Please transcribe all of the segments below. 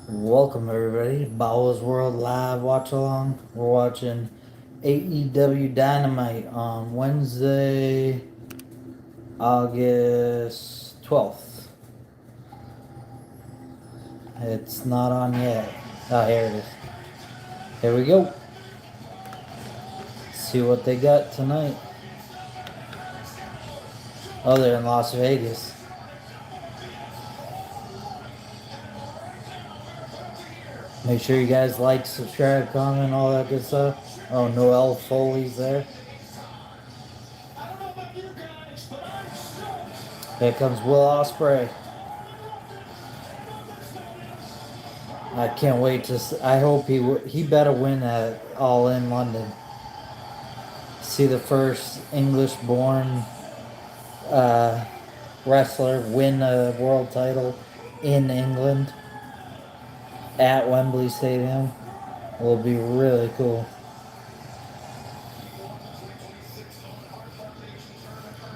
Welcome everybody, Bobbo's World Live Watch Along. We're watching AEW Dynamite on Wednesday, August 12th. It's not on yet. Oh, here it is. Here we go. See what they got tonight. Oh, they're in Las Vegas. Make sure you guys like, subscribe, comment, all that good stuff. Oh, Noel Foley's there. Here comes Will Ospreay. I can't wait to. I hope he better win at All in London. See the first English-born wrestler win a world title in England at Wembley Stadium. Will be really cool.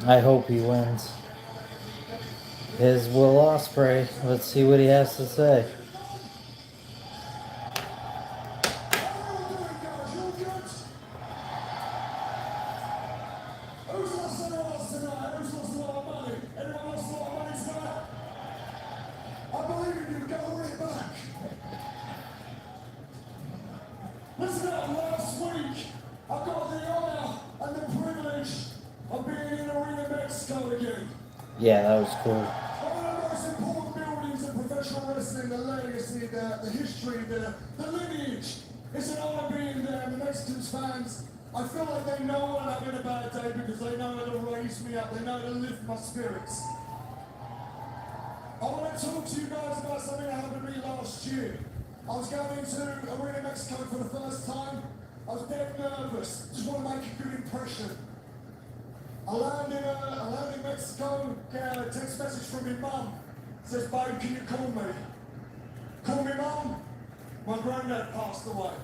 I hope he wins. Here's Will Ospreay. Let's see what he has to say. Listen up, last week I got the honor and the privilege of being in Arena Mexico again. Yeah, that was cool. One of the most important buildings in professional wrestling, the legacy, the history, the lineage. It's an honor being there, and the Mexicans fans, I feel like they know when I'm in a bad day because they know how to raise me up, they know how to lift my spirits. I want to talk to you guys about something that happened to me last year. I was going into Arena Mexico for the first time. I was dead nervous. Just want to make a good impression. I land in Mexico, get a text message from my mum. Says, babe, can you call me? Call me mum. My granddad passed away.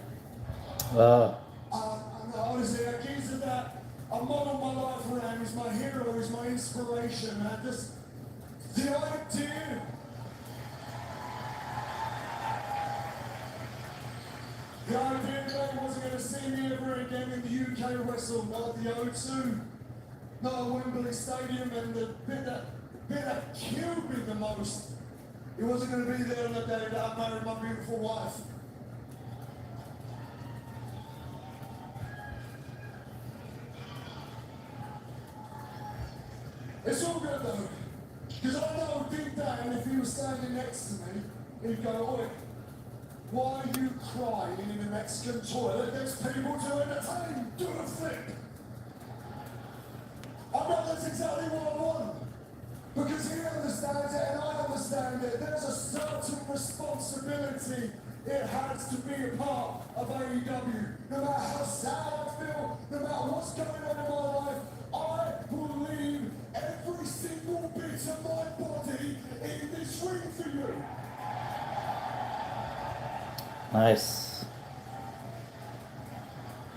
Honestly, a geezer that I model my life around. He's my hero, he's my inspiration. And just the idea. The idea that he wasn't going to see me ever again in the UK wrestle, not at the O2, not at Wembley Stadium, and the bit that killed me the most, he wasn't going to be there on the day that I married my beautiful wife. It's all good though, because I know deep down if he was standing next to me, he'd go, oi, why are you crying in the Mexican toilet? There's people to entertain. Do a flip. I know that's exactly what I want. Because he understands it and I understand it. There's a certain responsibility it has to be a part of AEW. No matter how sad I feel, no matter what's going on in my life, I will leave every single bit of my body in this ring for you. Nice.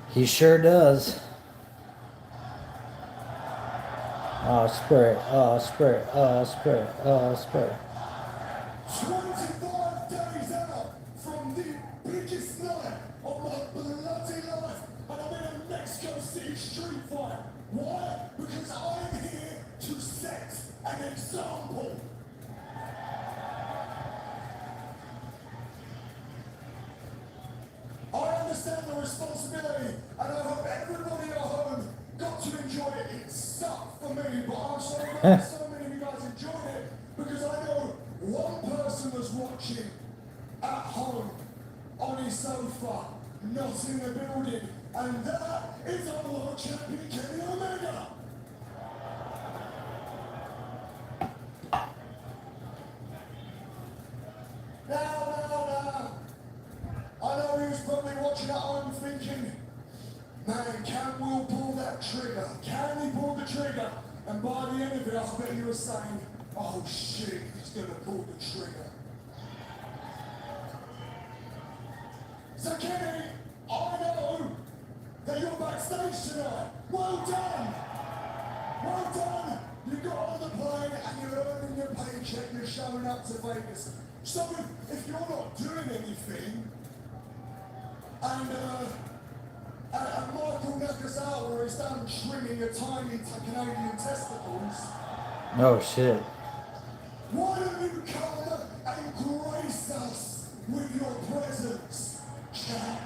He sure does. Oh, spirit. Oh, spirit. Oh, spirit. Oh, spirit. 25 days out from the biggest night of my bloody life, and I'm in a Mexico City street fight. Why? Because I'm here to set an example. I understand the responsibility, and I hope everybody at home got to enjoy it. It sucked for me, but I'm so glad so many of you guys enjoyed it, because I know one person was watching at home, on his sofa, not in the building, and that is our world champion, Kenny Omega. Now. I know he was probably watching at home thinking, man, can Will pull that trigger? Can he pull the trigger? And by the end of it, I bet you were saying, oh shit, he's gonna pull the trigger. So Kenny, I know that you're backstage tonight. Well done. Well done. You got on the plane and you're earning your paycheck. You're showing up to Vegas. So if you're not doing anything, and Michael Nakazawa is down trimming your tiny Canadian testicles, Oh shit. why don't you come and grace us with your presence, champ?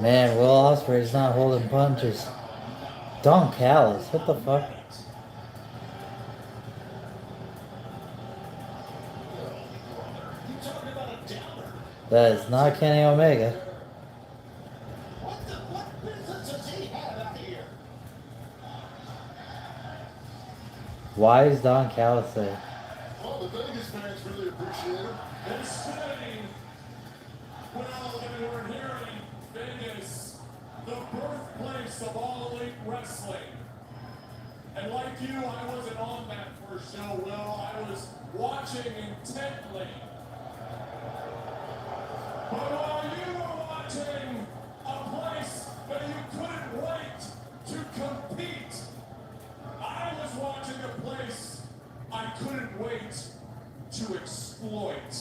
Man, Will Ospreay's not holding punches. Don Callis, what the fuck? That is not Kenny Omega. What business does he have out here? Why is Don Callis there? Well, the Vegas fans really appreciate it. And saying, well, they were hearing Vegas, the birthplace of all elite wrestling. And like you, I wasn't on that first show, Will. I was watching intently. But while you were watching a place that you couldn't wait to compete, I was watching a place I couldn't wait to exploit.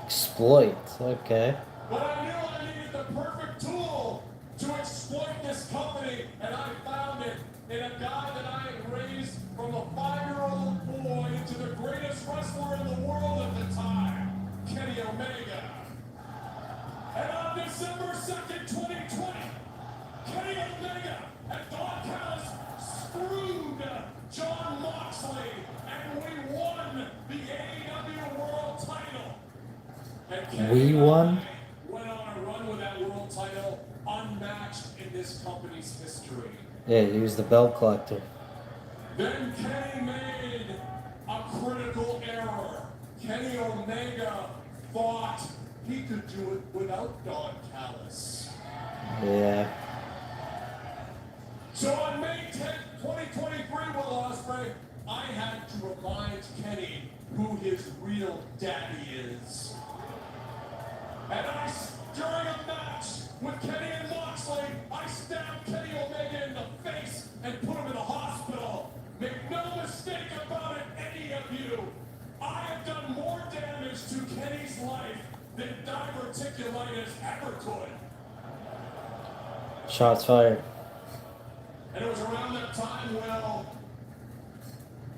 Exploit, okay. But I knew I needed the perfect tool to exploit this company, and I found it in a guy that I had raised from a 5-year-old boy into the greatest wrestler in the world at the time, Kenny Omega. And on December 2nd, 2020, Kenny Omega and Don Callis screwed John Moxley, and we won the AEW World Title. And Kenny We won? went on a run with that world title unmatched in this company's history. Yeah, he was the belt collector. Then Kenny made a critical error. Kenny Omega thought he could do it without Don Callis. Yeah. So on May 10th, 2023, Will Ospreay, I had to remind Kenny who his real daddy is. And during a match with Kenny and Moxley, I stabbed Kenny Omega in the face and put him in the hospital. Make no mistake about it, any of you. I have done more damage to Kenny's life than diverticulitis ever could. Shots fired. And it was around that time, Will,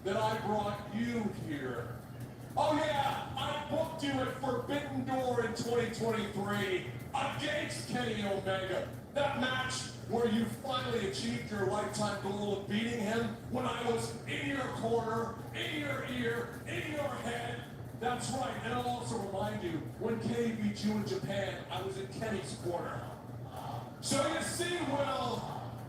that I brought you here. Oh yeah, I booked you at Forbidden Door in 2023 against Kenny Omega. That match where you finally achieved your lifetime goal of beating him when I was in your corner, in your ear, in your head. That's right, and I'll also remind you, when Kenny beat you in Japan, I was in Kenny's corner. So you see, Will,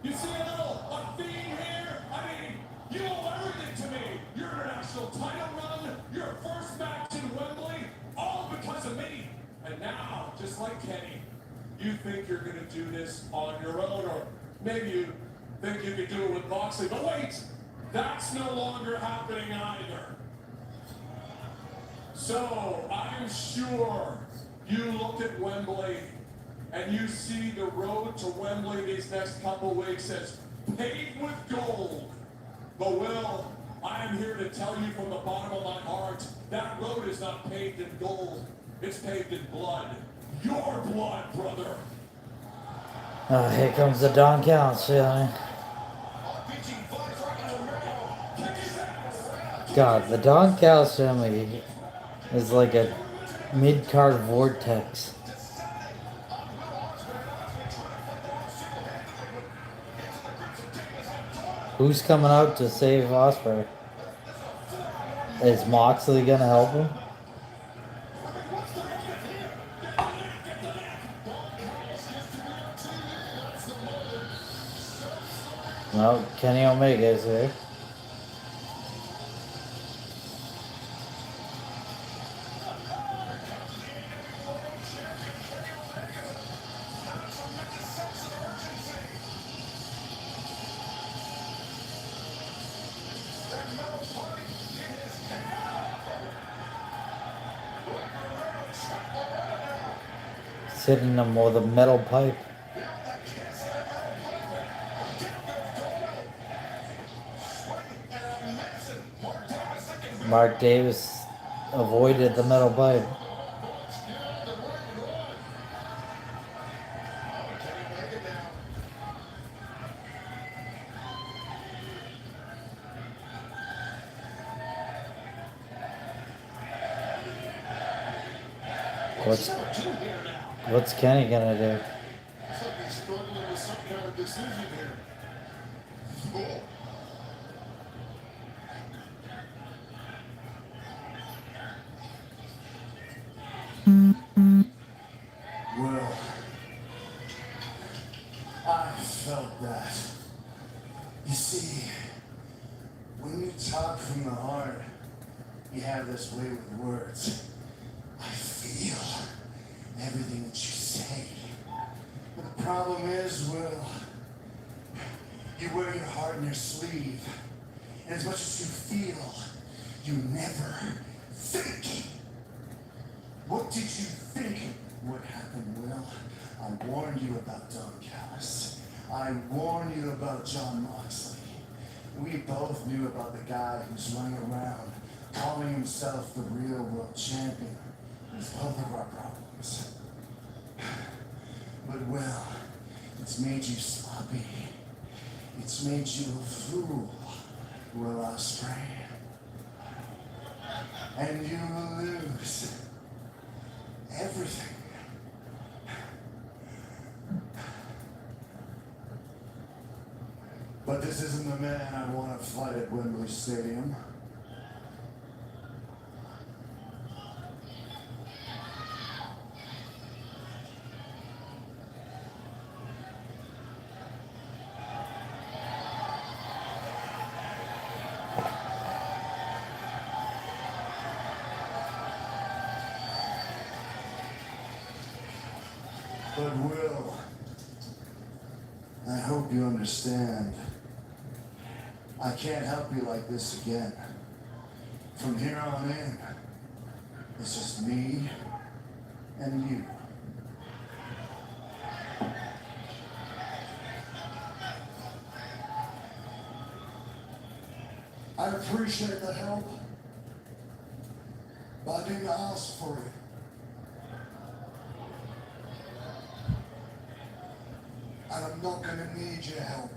you see a theme here? I mean, you owe everything to me. Your international title run, your first match in Wembley, all because of me. And now, just like Kenny, you think you're going to do this on your own, or maybe you think you could do it with Moxley. But wait, that's no longer happening either. So, I'm sure you look at Wembley and you see the road to Wembley these next couple weeks as paved with gold. But Will, I am here to tell you from the bottom of my heart, that road is not paved in gold. It's paved in blood. Your blood, brother. Oh, here comes the Don Callis feeling. God, the Don Callis family is like a mid-card vortex. Who's coming out to save Ospreay? Is Moxley gonna help him? No, Kenny Omega is here. Hitting him with a metal pipe. Mark Davis avoided the metal pipe. Can he make it now? What's Kenny gonna do? Looks like he's struggling with some kind of decision here. Cool. Well, I felt that. You see, when you talk from the heart, you have this way with words. I feel everything that you say. But the problem is, Will, you wear your heart in your sleeve. And as much as you feel, you never think. What did you think would happen, Will? I warned you about Don Callis. I warned you about John Moxley. We both knew about the guy who's running around calling himself the real world champion. It's both of our problems. But Will, it's made you sloppy. It's made you a fool, Will Ospreay. And you will lose everything. But this isn't the man I want to fight at Wembley Stadium. But Will, I hope you understand. I can't help you like this again. From here on in, it's just me and you. I appreciate the help, but I didn't ask for it. And I'm not going to need your help.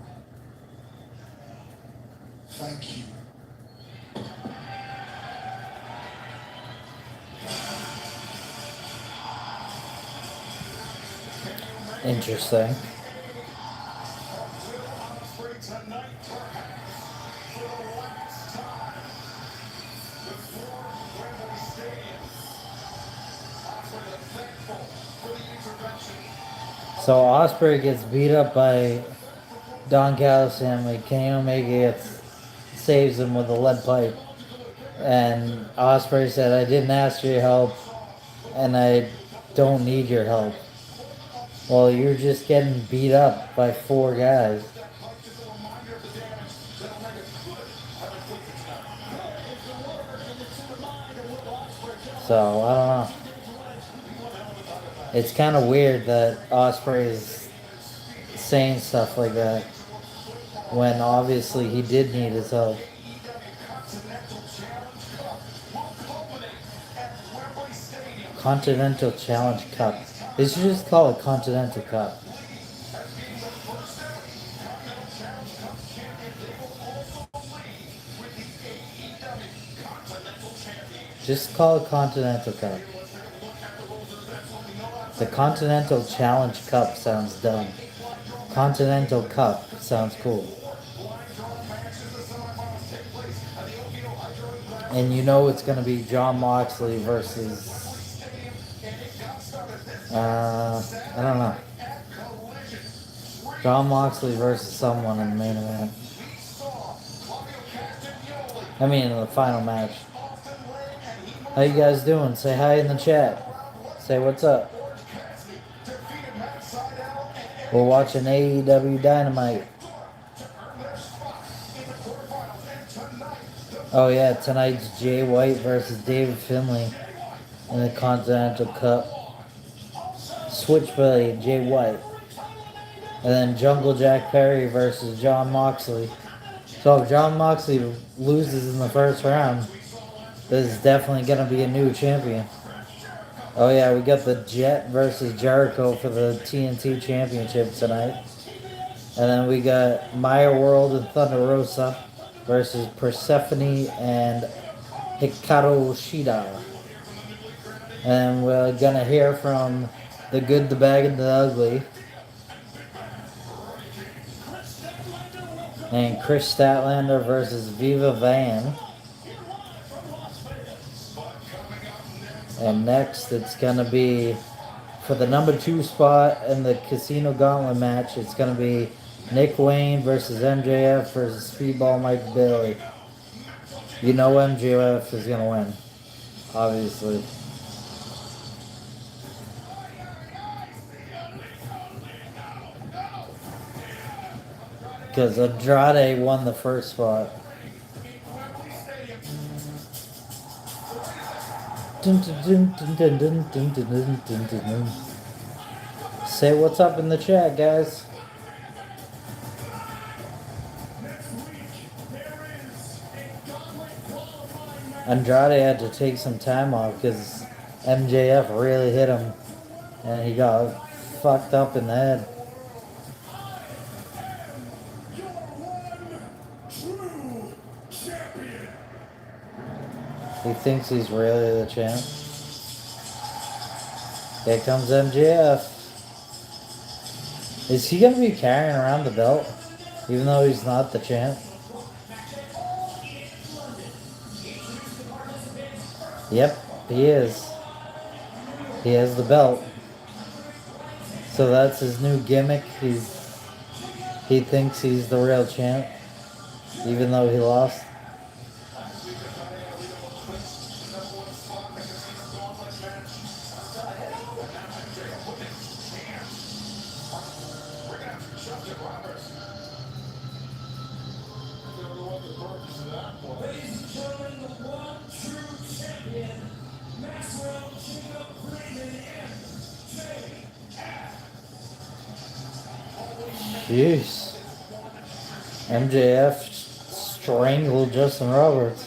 Thank you. Interesting. So Ospreay gets beat up by Don Callis family. Kenny Omega saves him with a lead pipe. And Ospreay said, I didn't ask for your help, and I don't need your help. Well, you're just getting beat up by 4 guys. So, I don't know. It's kind of weird that Ospreay is saying stuff like that when obviously he did need his help. Continental Challenge Cup. They should just call it Continental Cup. Just call it Continental Cup. The Continental Challenge Cup sounds dumb. Continental Cup sounds cool. And you know it's going to be John Moxley versus... I don't know. John Moxley versus someone in the main event. I mean, in the final match. How you guys doing? Say hi in the chat. Say what's up. We're watching AEW Dynamite. Oh yeah, tonight's Jay White versus David Finlay in the Continental Cup. Switchblade, Jay White. And then Jungle Jack Perry versus John Moxley. So if John Moxley loses in the first round, This is definitely gonna be a new champion. Oh yeah, we got the Jet versus Jericho for the TNT Championship tonight. And then we got Maya World and Thunder Rosa versus Persephone and Hikaru Shida. And we're gonna hear from the Good, the Bad, and the Ugly. And Chris Statlander versus Viva Van. And next it's gonna be for the number 2 spot in the Casino Gauntlet match. It's gonna be Nick Wayne versus MJF versus Speedball Mike Bailey. You know MJF is gonna win, obviously. Because Andrade won the first spot. Say what's up in the chat, guys. Andrade had to take some time off because MJF really hit him and he got fucked up in the head. He thinks he's really the champ. Here comes MJF. Is he gonna be carrying around the belt? Even though he's not the champ? Yep, he is. He has the belt. So that's his new gimmick. He thinks he's the real champ. Even though he lost. Jeez. MJF strangled Justin Roberts.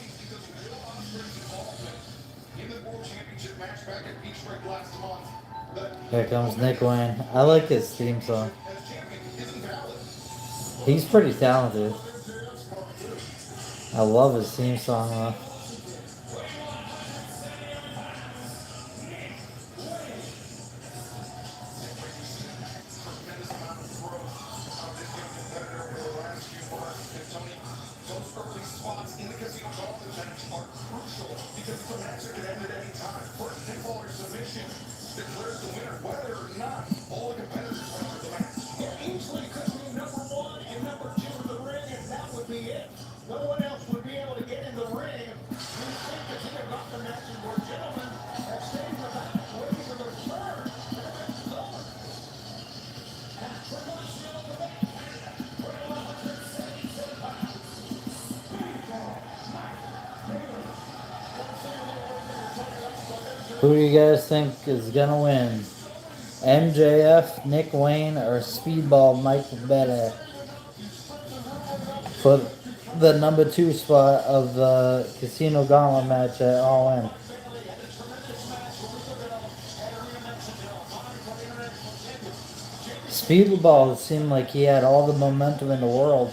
Here comes Nick Wayne. I like his theme song. He's pretty talented. I love his theme song though. Who do you guys think is gonna win? MJF, Nick Wayne, or Speedball Mike Bailey for the number 2 spot of the Casino Gauntlet match at All In? Speedball seemed like he had all the momentum in the world,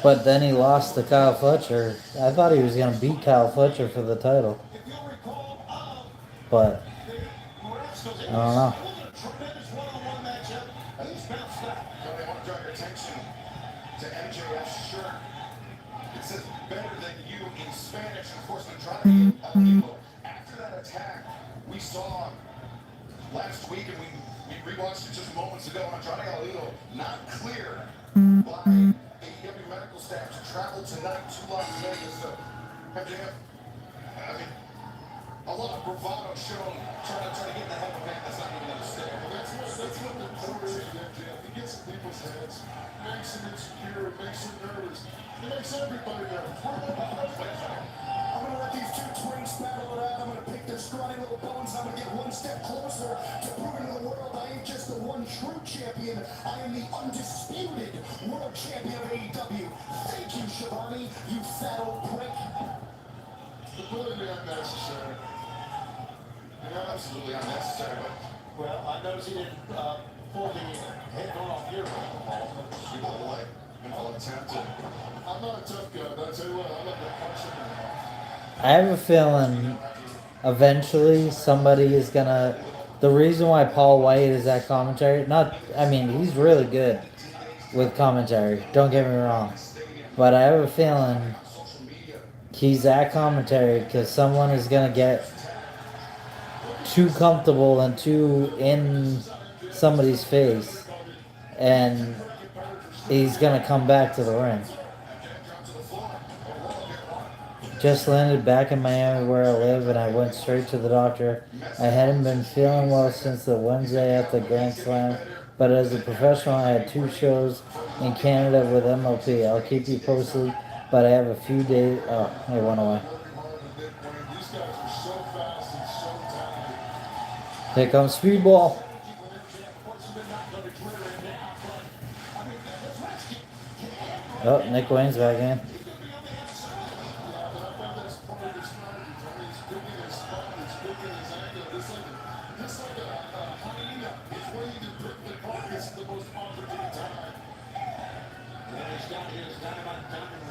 but then he lost to Kyle Fletcher. I thought he was gonna beat Kyle Fletcher for the title, but I don't know. After that attack, we saw last week, and we rewatched it just moments ago. Andrade Alito not clear by AEW medical staff to travel tonight to Las Vegas. MJF, I mean, a lot of bravado shown trying to get in the head of a man that's not even understand. That's what the core is, MJF. He gets in people's heads, makes them insecure, makes them nervous. He makes everybody nervous. I'm going to let these two twins battle it out. I'm going to pick their scrawny little bones. I'm going to get one step closer to proving to the world I ain't just the one true champion. I am the undisputed world champion of AEW. Thank you, Shivani, you fat old prick. completely unnecessary. Absolutely unnecessary. But, Well, I noticed he didn't pull the head off your ball. you know what? I'll attempt it. I'm not a tough guy, but I tell you what, I love that punch. I have a feeling eventually somebody is gonna. The reason why Paul White is at commentary, not, I mean, he's really good with commentary, don't get me wrong. But I have a feeling he's at commentary because someone is gonna get too comfortable and too in somebody's face, and he's gonna come back to the ring. Just landed back in Miami where I live, and I went straight to the doctor. I hadn't been feeling well since the Wednesday at the Grand Slam, but as a professional I had 2 shows in Canada with MLP. I'll keep you posted, but I have a few days. Oh, it went away. Here comes Speedball. Oh, Nick Wayne's back in. He's got his Dynamite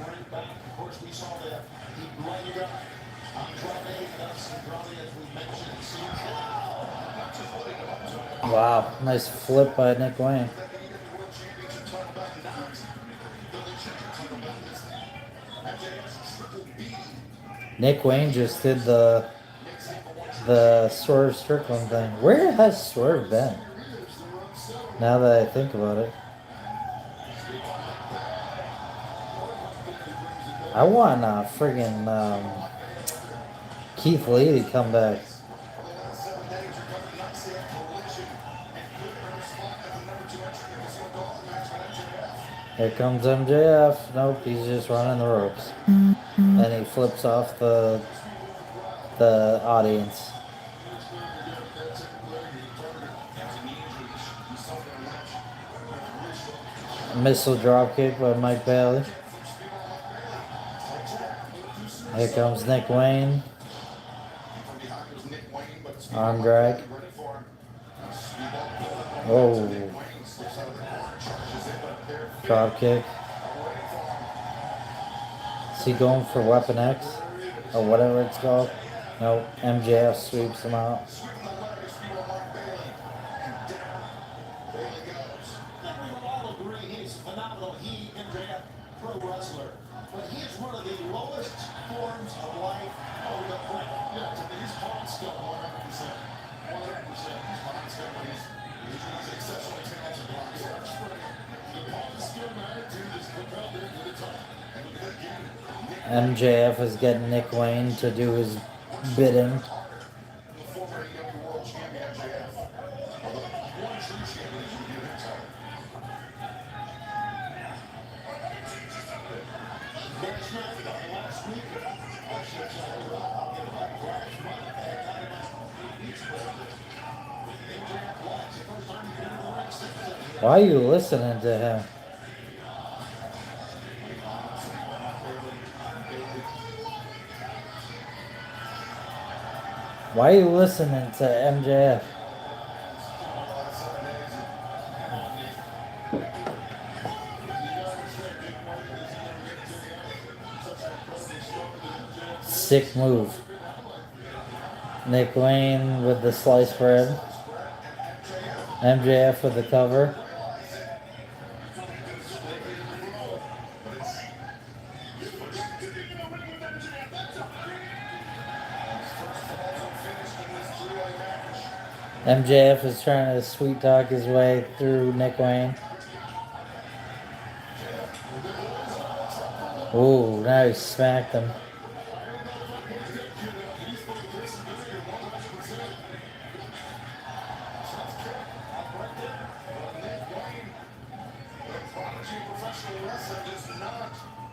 ring back. Of course, we saw that he blended up Andrade, that's Andrade, as we mentioned. Wow, nice flip by Nick Wayne. Nick Wayne just did the Swerve Strickland thing. Where has Swerve been? Now that I think about it. I want friggin' Keith Lee to come back. Here comes MJF. Nope, he's just running the ropes. And he flips off the audience. Missile dropkick by Mike Bailey. Here comes Nick Wayne. Arm drag. Oh. Drop kick. Is he going for Weapon X? Or whatever it's called? Nope. MJF sweeps him out. Phenomenal. He, MJF, pro wrestler. But he is one of the lowest forms of life on the planet. Yeah, to me, he's Paul still 100%. 100%. He's Paul still, but he's exceptionally talented. The Paul still attitude is propelled into the top. MJF is getting Nick Wayne to do his bidding. The former AEW World Champion MJF. Although one true champion is review himself. Last week, Why are you listening to him? Why are you listening to MJF? Sick move. Nick Wayne with the sliced bread. MJF with the cover. MJF is trying to sweet talk his way through Nick Wayne. Ooh, now he smacked him.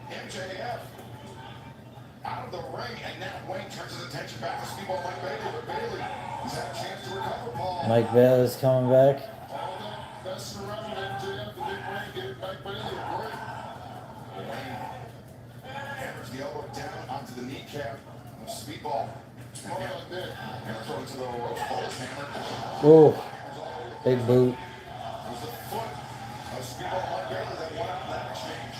MJF out of the ring, and now Wayne turns his attention back to Speedball Mike Bailey, but Bailey has had a chance to recover, Paul. Mike Bailey's coming back. All that messing around with MJF, the big Wayne gave Mike Bailey a break. Wayne hammers the elbow down onto the kneecap. Speedball. Speedball like that. And throw it to the ropes. Hammer. Oh, big boot. It was the foot of Speedball Mike Bailey that won out that exchange.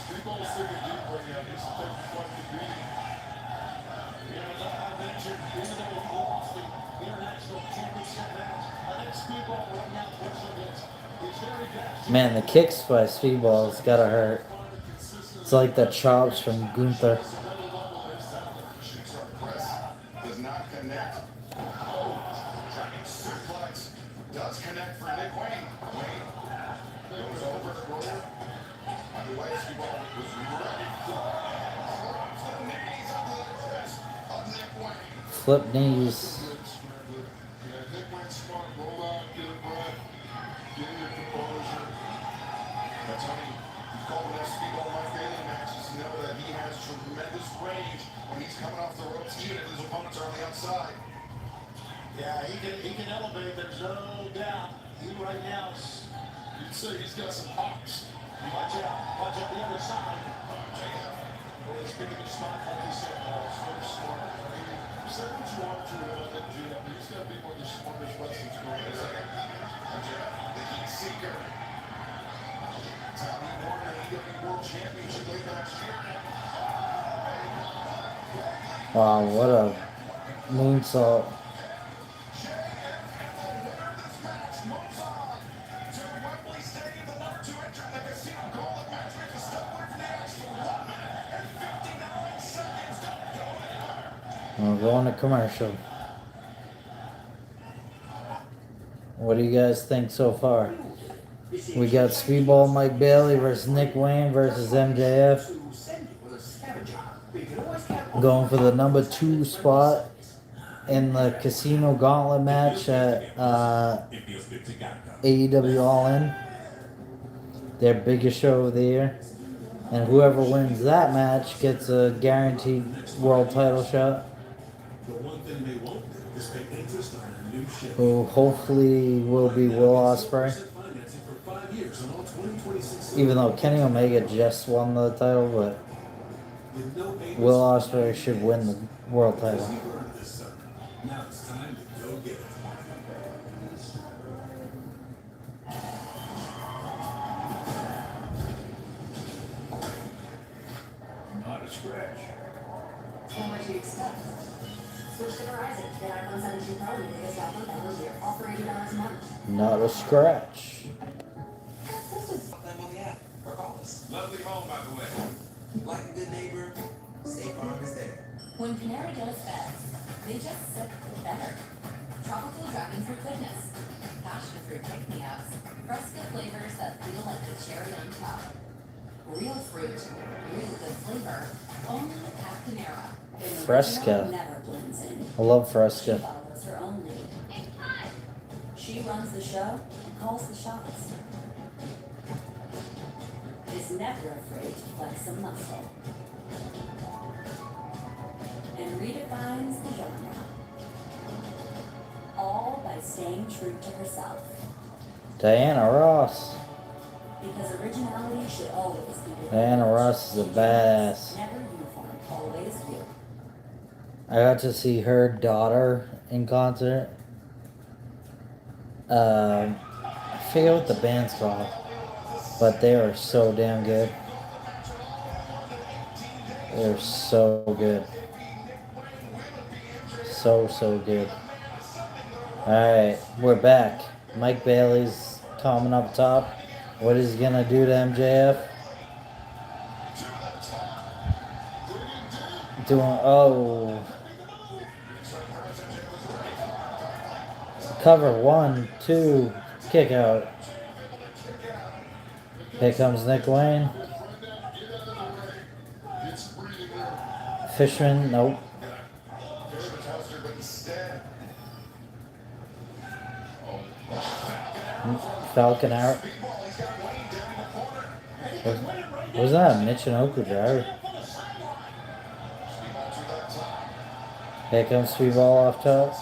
Speedball was thinking deep right now. He's taking quite the beating. As I mentioned, even though he lost the international championship match, I think Speedball right now pushing his very best. Man, the kicks by Speedball's gotta hurt. It's like the chops from Gunther. Shoots our press. Does not connect. Oh, dragging suplex. Does connect for Nick Wayne. Wayne goes over. By the way, Speedball was ready. Drops the knees of the chest of Nick Wayne. Flip knees. Yeah, Nick Wayne's smart. Roll out, get a breath, get your composure. But Tony, you've called that Speedball Mike Bailey matches. Know that he has tremendous range when he's coming off the ropes, even if his opponents are on the outside. Yeah, he can elevate, there's no doubt. He right now, you'd say he's got some hops. Watch out the other side. Well, he's picking a spot, like he said, so smart. Say what you want to about that GM. He's got to be one of the smartest wrestlers going on. The heat seeker. Tommy Morgan, AEW World Championship late last year. Wow, what a moonsault. We're going to commercial. What do you guys think so far? We got Speedball Mike Bailey versus Nick Wayne versus MJF. Going for the number 2 spot in the Casino Gauntlet match at AEW All In. Their biggest show of the year. And whoever wins that match gets a guaranteed world title shot. Who hopefully will be Will Ospreay. Even though Kenny Omega just won the title, but Will Ospreay should win the world title. Now it's time to go get it. Not a scratch. So what do you expect? Switch to Verizon. Get iPhone 17 Pro and the biggest offer that was here. All for $80 a month. Not a scratch. Them on the app or call us. Lovely home, by the way. Like a good neighbor, State Farm is there. When Canary goes best, they just sip better. Tropical driving for goodness. Passion fruit pick-me-ups. Fresca flavors that feel like the cherry on top. Real fruit, real good flavor. Only at Panera. And the Fresca. original never blends in. I love She Fresca. follows her own lead. She runs the show and calls the shots. Is never afraid to flex a muscle. And redefines the genre. All by staying true to herself. Diana Ross. Because originality should always be the Diana Ross is a badass. Never uniform, always you. I got to see her daughter in concert. I forget what the band's called, but they are so damn good. They're so good. So good. Alright, we're back. Mike Bailey's coming up top. What is he gonna do to MJF? Oh. Cover 1, 2, kick out. Here comes Nick Wayne. Fishman, nope. Falcon out. Was that a Michinoku driver? Here comes Speedball off top.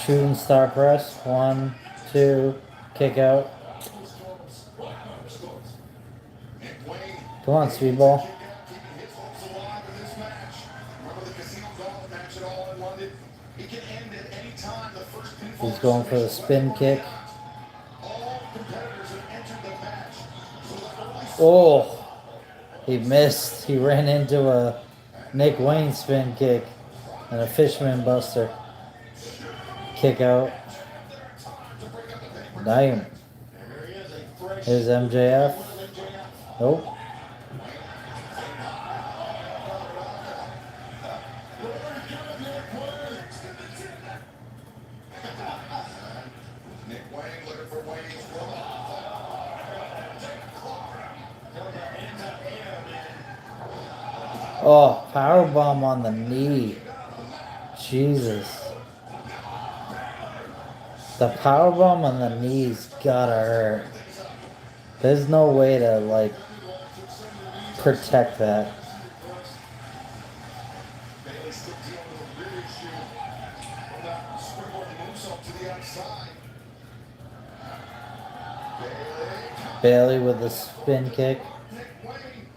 Shooting star press. 1, 2, kick out. Come on, Speedball. match at all in London. He can end at any time. The first pinfall. He's going for the spin kick. All competitors have entered the match. Oh, he missed. He ran into a Nick Wayne spin kick and a Fishman Buster kick out. Damn. Here's MJF. Nope. Nick Wayne looking for Wayne's Oh, powerbomb on the knee. Jesus. The powerbomb on the knee's gotta hurt. There's no way to, like, protect that. Bailey still dealing with a rear issue. From that springboard moonsault to the outside. Bailey with the spin kick. Nick Wayne.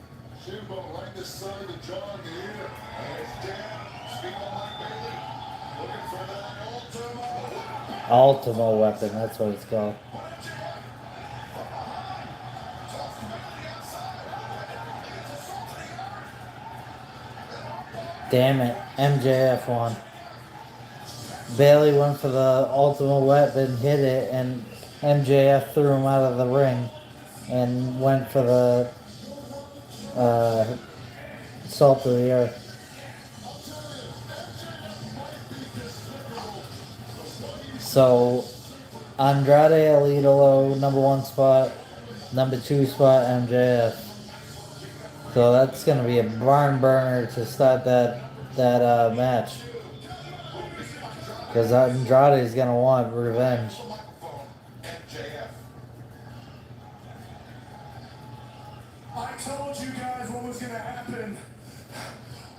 Jimbo right this side of the jaw in the ear. And it's down. Speed on Mike Bailey. Looking for that Ultimo. Ultimo weapon, that's what it's called. Damn it, MJF won. Bailey went for the ultimate weapon, hit it, and MJF threw him out of the ring and went for the salt of the earth. So Andrade El Idolo, #1 spot, #2 spot MJF. So that's gonna be a barn burner to start that match. Because Andrade is gonna want revenge. MJF. I told you guys what was gonna happen.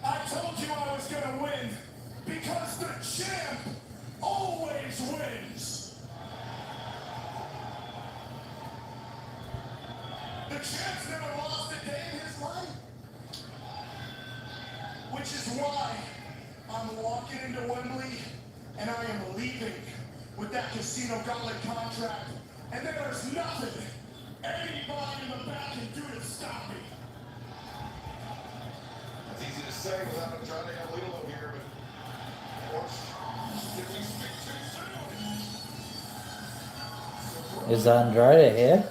I told you I was gonna win. Because the champ always wins. The champ's never lost a day in his life. Which is why I'm walking into Wembley and I am leaving with that casino gauntlet contract. And there's nothing anybody in the back can do to stop me. It's easy to say without Andrade El Idolo here, but of course, if we speak too soon. Is Andrade here?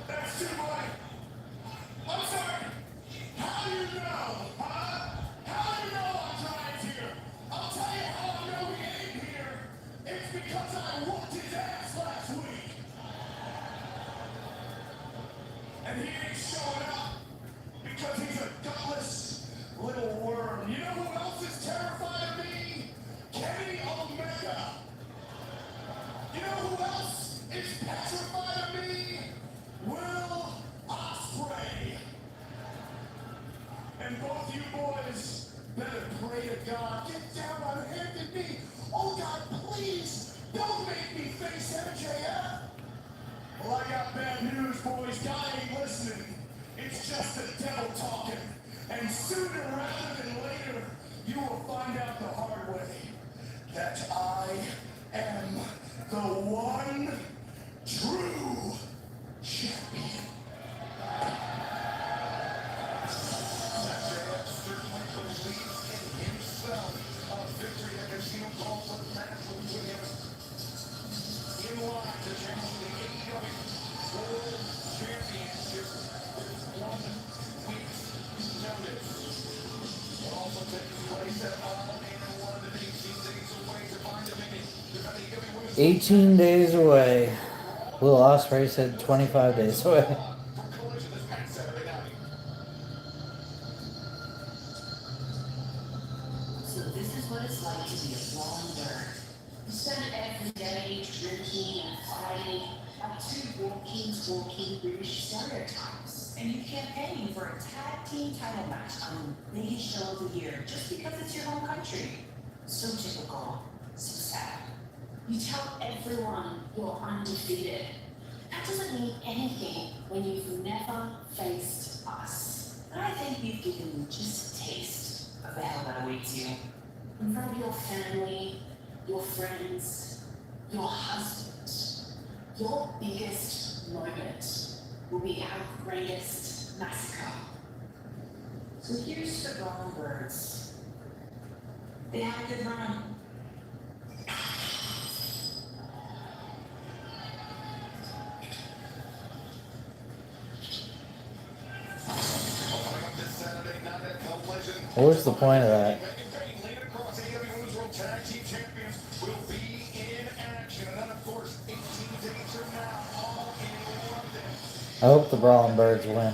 That's too much. I'm sorry. How do you know? Huh? How do you know I'm trying here? I'll tell you how I know he ain't here. It's because I whooped his ass last week. And he ain't showing up because he's a gutless little worm. You know who else is terrified of me? Kenny Omega. You know who else is petrified of me? Will Ospreay. And both you boys better pray to God. Get down on handed knee. Oh God, please don't make me face MJF. Well, I got bad news, boys. God ain't listening. It's just the devil talking. And sooner rather than later, you will find out the hard way that I am the one true champion. MJF certainly believes in himself. A victory at Casino calls for the match will put him in line to challenge the AEW World Championship with 1 week's notice. Will also take place at All In London, 18 days away to find him in the WWE 18 days away. Will Ospreay said 25 days away. Collision this past Saturday night. So this is what it's like to be a blonde nerd. You spend every day drinking and fighting, have two walking British stereotypes. And you campaign for a tag team title match on the biggest show of the year just because it's your home country. So typical, so sad. You tell everyone you're undefeated. That doesn't mean anything when you've never faced us. But I think you've given me just a taste of the hell that awaits you. In front of your family, your friends, your husband, your biggest moment will be our greatest massacre. So here's the brown birds. They had a good run. What's the point of that? I hope the Brawling Birds win.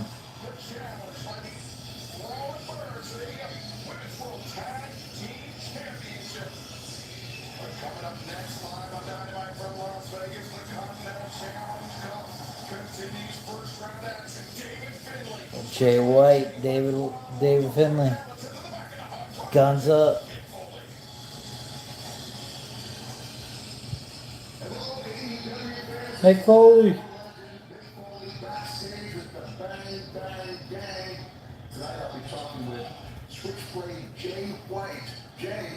Coming up next live on Dynamite from Las Vegas, the Continental Challenge Cup continues first round action. David Finlay. Jay White, David Finlay. Guns up. Mick Foley. Backstage with the Bang Bang Gang. Tonight I'll be talking with Switchblade Jay White. Jay,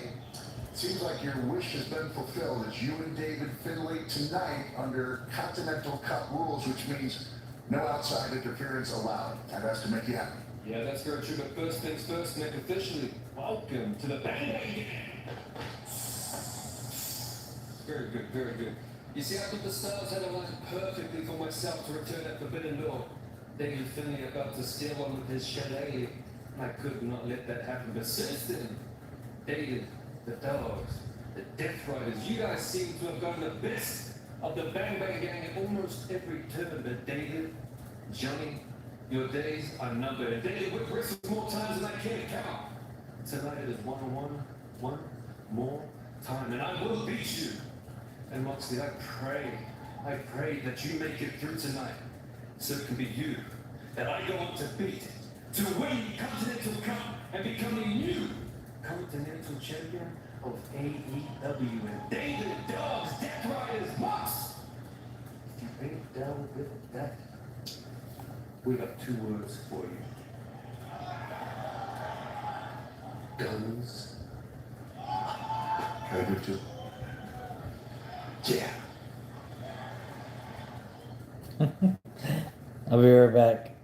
seems like your wish has been fulfilled. It's you and David Finlay tonight under Continental Cup rules, which means no outside interference allowed. And that's to make you happy. Yeah, that's very true. But first things first, Nick, officially, welcome to the Bang Bang Gang. Very good, very good. You see, I thought the stars had aligned perfectly for myself to return that forbidden door. David Finlay about to steal one with his shillelagh. I could not let that happen. But since then, David, the dogs, the Death Riders, you guys seem to have gotten the best of the Bang Bang Gang at almost every turn. But David, Johnny, your days are numbered. And David, we've wrestled more times than I can count. Tonight it is one more time, and I will beat you. And Moxley, I pray that you make it through tonight, so it can be you that I go on to beat, to win Continental Cup and become the new Continental Champion of AEW. And David Dogs, Death Riders, Mox. If you ain't down with that, we got two words for you. Guns. Can I do too? Yeah. I'll be right back.